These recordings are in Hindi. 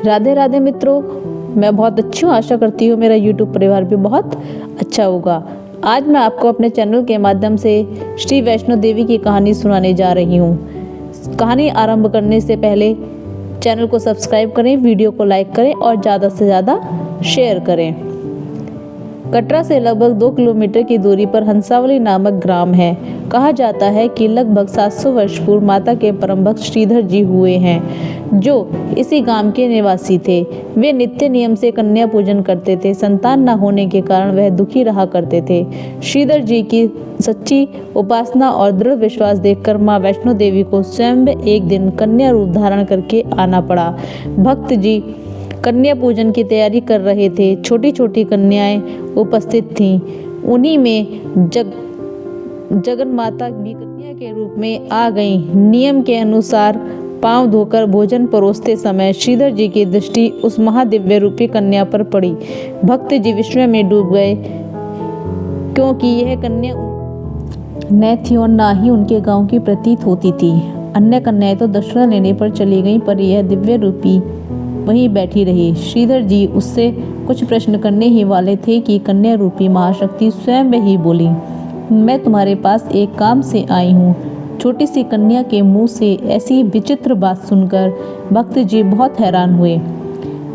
राधे राधे मित्रों, मैं बहुत अच्छी हूँ। आशा करती हूँ मेरा YouTube परिवार भी बहुत अच्छा होगा। आज मैं आपको अपने चैनल के माध्यम से श्री वैष्णो देवी की कहानी सुनाने जा रही हूँ। कहानी आरंभ करने से पहले चैनल को सब्सक्राइब करें, वीडियो को लाइक करें और ज़्यादा से ज़्यादा शेयर करें। कटरा से लगभग 2 किलोमीटर की दूरी पर हंसावली नामक ग्राम है। कहा जाता है कि लगभग 700 वर्ष पूर्व माता के परम भक्त श्रीधर जी हुए हैं, जो इसी गांव के निवासी थे। वे नित्य नियम से कन्या पूजन करते थे। संतान न होने के कारण वह दुखी रहा करते थे। श्रीधर जी की सच्ची उपासना और दृढ़ विश्वास देखकर मां वैष्णो देवी को स्वयं एक दिन कन्या रूप धारण करके आना पड़ा। भक्त जी कन्या पूजन की तैयारी कर रहे थे। छोटी छोटी कन्याएं उपस्थित थीं। उन्हीं में जगन माता भी कन्या के रूप में आ गईं। नियम के अनुसार पांव धोकर भोजन परोसते समय श्रीधर जी की दृष्टि उस महादिव्य रूपी कन्या पर पड़ी। भक्त जी विस्मय में डूब गए, क्योंकि यह कन्या न थी और ना ही उनके गांव की प्रतीत होती थी। अन्य कन्याएं तो दर्शन लेने पर चली गईं, पर यह दिव्य रूपी वहीं बैठी रही। श्रीधर जी उससे कुछ प्रश्न करने ही वाले थे कि कन्या रूपी महाशक्ति स्वयं ही बोली, मैं तुम्हारे पास एक काम से आई हूँ। छोटी सी कन्या के मुंह से ऐसी विचित्र बात सुनकर भक्त जी बहुत हैरान हुए।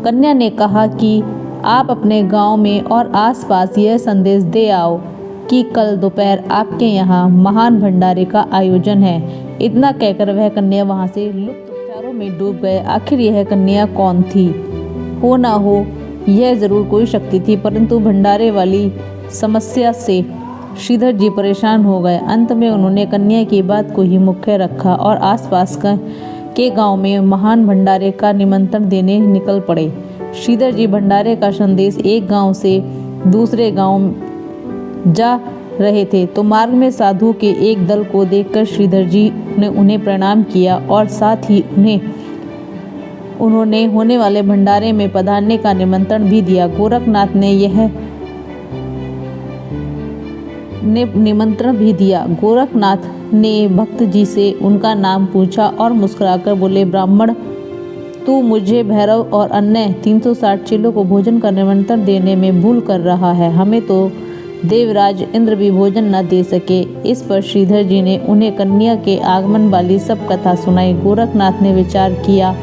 कन्या ने कहा कि आप अपने गांव में और आसपास यह संदेश दे आओ कि कल दोपहर आपके यहाँ महान भंडारे का आयोजन है। इतना कहकर वह कन्या वहाँ से लुप्त में डूब गए। आखिर यह कन्या कौन थी? हो ना हो यह जरूर कोई शक्ति थी, परंतु भंडारे वाली समस्या से श्रीधर जी परेशान हो गए। अंत में उन्होंने कन्या की बात को ही मुख्य रखा और आसपास के गांव में महान भंडारे का निमंत्रण देने निकल पड़े। श्रीधर जी भंडारे का संदेश एक गांव से दूसरे गांव जा रहे थे, तो मार्ग में साधु के एक दल को देखकर श्रीधर जी ने उन्हें प्रणाम किया और साथ ही उन्होंने होने वाले भंडारे में पधारने का निमंत्रण भी दिया। गोरखनाथ ने निमंत्रण भी दिया। गोरखनाथ ने भक्त जी से उनका नाम पूछा और मुस्कुराकर बोले, ब्राह्मण, तू मुझे भैरव और अन्य 360 चेलों को भोजन का निमंत्रण देने में भूल कर रहा है। हमें तो देवराज इंद्र भी भोजन न दे सके। इस पर श्रीधर जी ने उन्हें कन्या के आगमन वाली सब कथा सुनाई। गोरखनाथ ने विचार किया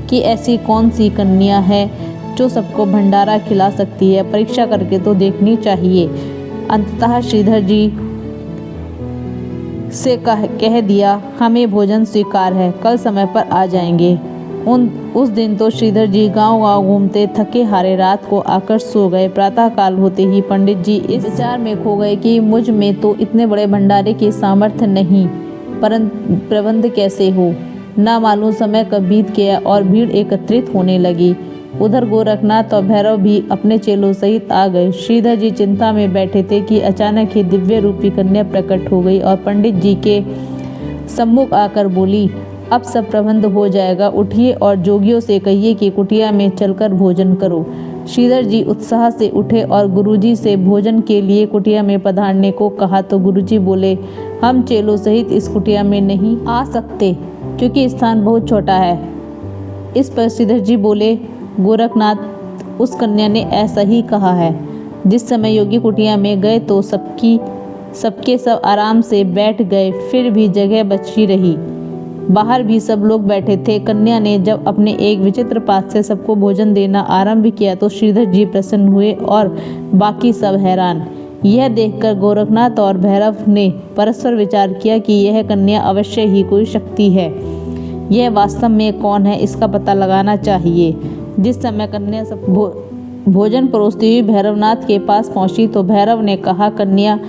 कि ऐसी कौन सी कन्या है जो सबको भंडारा खिला सकती है, परीक्षा करके तो देखनी चाहिए। अंततः श्रीधर जी से कह दिया, हमें भोजन स्वीकार है, कल समय पर आ जाएंगे। उस दिन तो श्रीधर जी गांव-गांव घूमते थके हारे रात को आकर सो गए। प्रातः काल होते ही पंडित जी इस विचार में खो गए कि मुझ में तो इतने बड़े भंडारे की सामर्थ्य नहीं, परंतु प्रबंध कैसे हो। ना मालूम समय कब बीत गया और भीड़ एकत्रित होने लगी। उधर गोरखनाथ और भैरव भी अपने चेलों सहित आ गए। श्रीधर जी चिंता में बैठे थे कि अचानक ही दिव्य रूपी कन्या प्रकट हो गई और पंडित जी के सम्मुख आकर बोली, अब सब प्रबंध हो जाएगा, उठिए और जोगियों से कहिए कि कुटिया में चलकर भोजन करो। श्रीधर जी उत्साह से उठे और गुरुजी से भोजन के लिए कुटिया में पधारने को कहा, तो गुरुजी बोले, हम चेलों सहित इस कुटिया में नहीं आ सकते, क्योंकि स्थान बहुत छोटा है। इस पर श्रीधर जी बोले, गोरखनाथ, उस कन्या ने ऐसा ही कहा है। जिस समय योगी कुटिया में गए तो सबके सब आराम से बैठ गए, फिर भी जगह बची रही। बाहर भी सब लोग बैठे थे। कन्या ने जब अपने एक विचित्र पात से सबको भोजन देना आरंभ किया तो श्रीधर जी प्रसन्न हुए और बाकी सब हैरान। यह देखकर गोरखनाथ और भैरव ने परस्पर विचार किया कि यह कन्या अवश्य ही कोई शक्ति है। यह वास्तव में कौन है, इसका पता लगाना चाहिए। जिस समय कन्या सब भोजन परोसती हुई भैरवनाथ के पास पहुंची तो भैरव ने कहा, कन्या,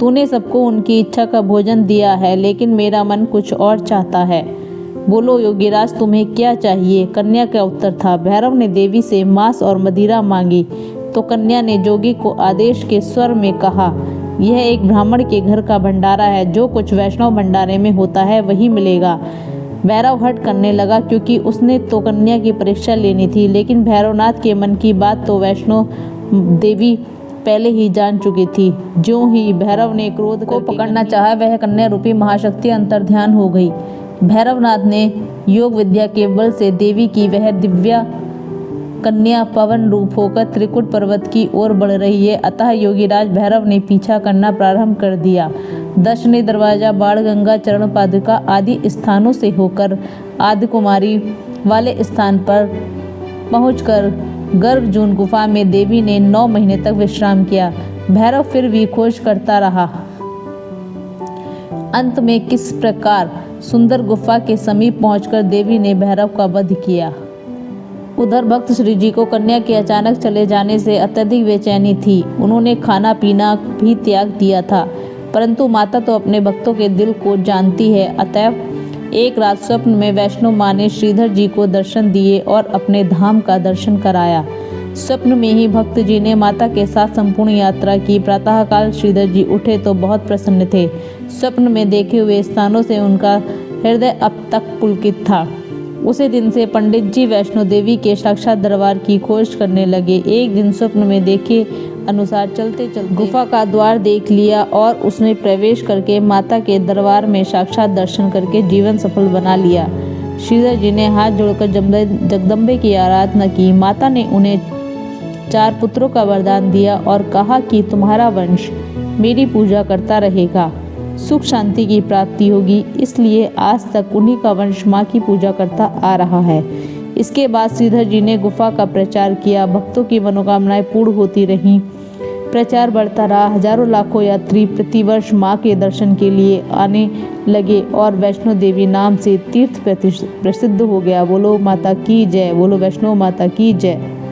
तूने सबको उनकी इच्छा का भोजन दिया है, लेकिन मेरा मन कुछ और चाहता है। बोलो योगीराज, तुम्हें क्या चाहिए? कन्या का उत्तर था। भैरव ने देवी से मांस और मदिरा मांगी तो कन्या ने जोगी को आदेश के स्वर में कहा, यह एक ब्राह्मण के घर का भंडारा है, जो कुछ वैष्णव भंडारे में होता है वही मिलेगा। भैरव हट करने लगा, क्योंकि उसने तो कन्या की परीक्षा लेनी थी, लेकिन भैरवनाथ के मन की बात तो वैष्णो देवी पहले ही जान चुकी थी। ज्यों ही भैरव ने क्रोध को पकड़ना चाहा, वह कन्या रूपी महाशक्ति अंतर्ध्यान हो गई। भैरवनाथ ने योग विद्या के बल से देवी की वह कन्या पवन रूप होकर त्रिकुट पर्वत की ओर बढ़ रही है। अतः योगीराज भैरव ने पीछा करना प्रारंभ कर दिया। दर्शनी दरवाजा, बाणगंगा, चरण पादुका आदि स्थानों से होकर आदि कुमारी वाले स्थान पर पहुंचकर गर्भजून गुफा में देवी ने 9 महीने तक विश्राम किया। भैरव फिर भी खोज करता रहा। अंत में किस प्रकार सुंदर गुफा के समीप पहुंचकर देवी ने भैरव का वध किया। उधर भक्त श्री जी को कन्या के अचानक चले जाने से अत्यधिक बेचैनी थी। उन्होंने खाना पीना भी त्याग दिया था, परंतु माता तो अपने भक्तों के दिल को जानती है। अतः एक रात स्वप्न में वैष्णो माँ ने श्रीधर जी को दर्शन दिए और अपने धाम का दर्शन कराया। स्वप्न में ही भक्त जी ने माता के साथ संपूर्ण यात्रा की। प्रातःकाल श्रीधर जी उठे तो बहुत प्रसन्न थे। स्वप्न में देखे हुए स्थानों से उनका हृदय अब तक पुलकित था। उसी दिन से पंडित जी वैष्णो देवी के साक्षात दरबार की खोज करने लगे। एक दिन स्वप्न में देखे अनुसार चलते चलते गुफा का द्वार देख लिया और उसमें प्रवेश करके माता के दरबार में साक्षात दर्शन करके जीवन सफल बना लिया। श्रीधर जी ने हाथ जोड़कर जगदम्बे की आराधना की। माता ने उन्हें 4 पुत्रों का वरदान दिया और कहा कि तुम्हारा वंश मेरी पूजा करता रहेगा, सुख शांति की प्राप्ति होगी। इसलिए आज तक उन्हीं का वंश माँ की पूजा करता आ रहा है। इसके बाद श्रीधर जी ने गुफा का प्रचार किया। भक्तों की मनोकामनाएं पूर्ण होती रहीं। प्रचार बढ़ता रहा। हजारों लाखों यात्री प्रतिवर्ष माँ के दर्शन के लिए आने लगे और वैष्णो देवी नाम से तीर्थ प्रसिद्ध हो गया। बोलो माता की जय, बोलो वैष्णो माता की जय।